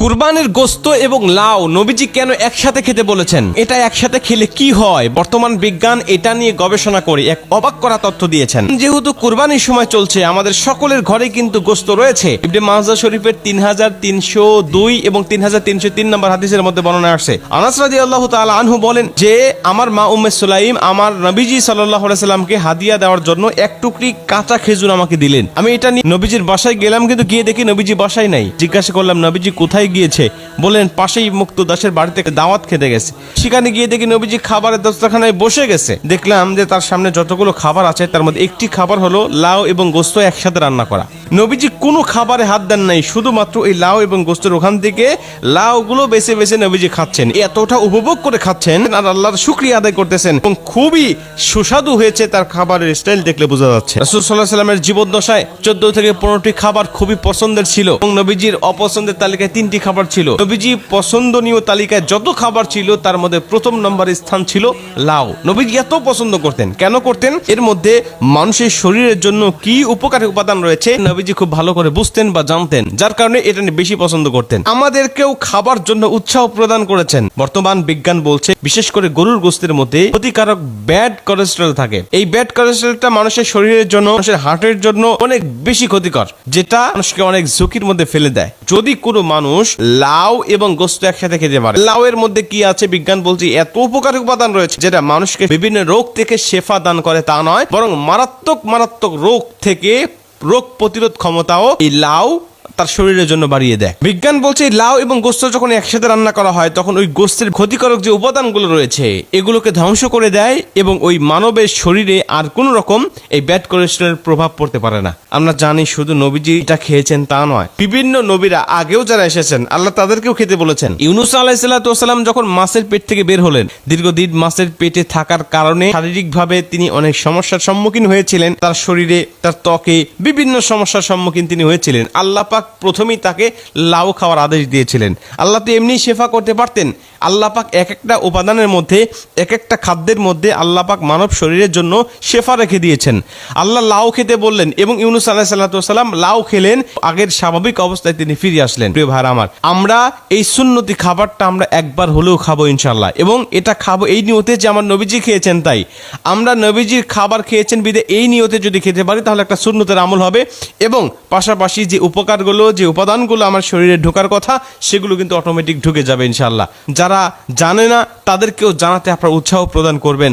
কুরবানির গোস্ত এবং লাউ নবীজি কেন একসাথে খেতে বলেছেন? এটা একসাথে খেলে কি হয়? বর্তমান বিজ্ঞান এটা নিয়ে গবেষণা করে এক অবাক করা তথ্য দিয়েছেন। যেহেতু কুরবানির সময় চলছে, আমাদের সকলের ঘরে কিন্তু গোস্ত রয়েছে। ইবনে মাজাহ শরীফের 3302 এবং 3303 নম্বর হাদিসের মধ্যে বর্ণনা আসছে। আনাস রাদিয়াল্লাহু তাআলা আনহু বলেন যে আমার মা উম্মে সুলাইম আমার নবীজি সাল্লাল্লাহু আলাইহি সাল্লামকে হাদিয়া দেওয়ার জন্য এক টুকরি কাঁচা খেজুর আমাকে দিলেন। আমি এটা নিয়ে নবীজির বাসায় গেলাম, কিন্তু গিয়ে দেখি নবীজি বাসায় নাই। জিজ্ঞাসা করলাম, নবীজি কোথায় গিয়েছে? বলেন পাশেই মুক্ত দাসের বাড়িতে দাওয়াত খেতে গেছে। সেখানে গিয়ে দেখি নবীজি খাবারের দস্তরখানায় বসে গেছে। দেখলাম যে তার সামনে যতগুলো খাবার আছে তার মধ্যে একটি খাবার হলো লাউ এবং গোস্ত একসাথে রান্না করা। নবীজি কোনো খাবারে হাত দেন নাই, শুধুমাত্র এই লাউ এবং গোস্তের ওখান থেকে লাউগুলো বেছে বেছে নবীজি খাচ্ছেন। এতটা উপভোগ করে খাচ্ছেন আর আল্লাহর শুকরিয়া আদায় করতেছেন এবং খুবই সুস্বাদু হয়েছে। তার খাবারের স্টাইল দেখলে বোঝা যাচ্ছে। রাসূল সাল্লাল্লাহু আলাইহি ওয়াসাল্লামের জীবদ্দশায় 14 থেকে 15টি খাবার খুবই পছন্দের ছিল এবং নবীজির অপছন্দের তালিকায় 3টি খাবার ছিল। নবীজি পছন্দনীয় তালিকায় যত খাবার ছিল তার মধ্যে প্রথম নম্বরে স্থান ছিল লাউ। নবীজি এত পছন্দ করতেন। কেন করতেন? এর মধ্যে মানুষের শরীরের জন্য কি উপকারী উপাদান রয়েছে নবীজি খুব ভালো করে বুঝতেন বা জানতেন, যার কারণে এটা বেশি পছন্দ করতেন। আমাদেরকেও খাবার জন্য উৎসাহ প্রদান করেছেন। বর্তমান বিজ্ঞান বলছে বিশেষ করে গরুর গোশতের মধ্যে ক্ষতিকারক ব্যাড কোলেস্টেরল থাকে। এই ব্যাড কোলেস্টেরলটা মানুষের শরীরের জন্য, মানুষের হার্টের জন্য অনেক বেশি ক্ষতিকর, যেটা মানুষকে অনেক ঝুঁকির মধ্যে ফেলে দেয়। যদি কোনো মানুষ লাউ এবং গোস্ত একসাথে খেতে পারে, লাউ এর মধ্যে কি আছে বিজ্ঞান বলছে এত উপকারী উপাদান রয়েছে যেটা মানুষকে বিভিন্ন রোগ থেকে শেফা দান করে তা নয়, বরং মারাত্মক রোগ থেকে রোগ প্রতিরোধ ক্ষমতাও এই লাউ তার শরীরের জন্য বাড়িয়ে দেয়। বিজ্ঞান বলছে লাউ এবং গোস্ত যখন একসাথে রান্না করা হয় তখন ওই গোস্তের ক্ষতিকারক যে উপাদানগুলো রয়েছে এগুলোকে ধ্বংস করে দেয় এবং ওই মানবের শরীরে আর কোনো রকম এই ব্যাড কোলেস্টেরলের প্রভাব পড়তে পারে না। আমরা জানি শুধু নবীজি এটা খেয়েছেন তা নয়, বিভিন্ন নবীরা আগেও যারা এসেছেন আল্লাহ তাদেরকেও খেতে বলেছেন। ইউনূস আলাইহিস সালাম যখন মাছের পেট থেকে বের হলেন, দীর্ঘদিন মাছের পেটে থাকার কারণে শারীরিকভাবে তিনি অনেক সমস্যার সম্মুখীন হয়েছিলেন। তার শরীরে, তার ত্বকে বিভিন্ন সমস্যার সম্মুখীন তিনি হয়েছিলেন। আল্লাহ পাক প্রথমেই তাকে লাউ খাওয়ার আদেশ দিয়েছিলেন। আল্লাহ তো এমনি শেফা করতে পারতেন। আল্লাহ পাক এক একটা উপাদানের মধ্যে, এক একটা খাদ্যের মধ্যে আল্লাহ পাক মানব শরীরের জন্য শেফা রেখে দিয়েছেন। আল্লাহ লাউ খেতে বললেন এবং ইউনূস আলাইহিস সালাম লাউ খেলেন। আগের স্বাভাবিক অবস্থায় তিনি ফিরে আসলেন। প্রিয় ভাইরা আমার, আমরা এই সুন্নতি খাবারটা আমরা একবার হলেও খাবো ইনশাআল্লাহ, এবং এটা খাবো এই নিয়তে যে আমার নবীজি খেয়েছেন তাই। আমরা নবীজির খাবার খেয়েছেন বিদে এই নিয়তে যদি খেতে পারি তাহলে একটা সুন্নতের আমল হবে, এবং পাশাপাশি যে উপকারগুলো, যে উপাদানগুলো আমার শরীরে ঢোকার কথা সেগুলো কিন্তু অটোমেটিক ঢুকে যাবে ইনশাআল্লাহ। যারা জানে না তাদেরকেও জানাতে আপনারা উৎসাহ প্রদান করবেন।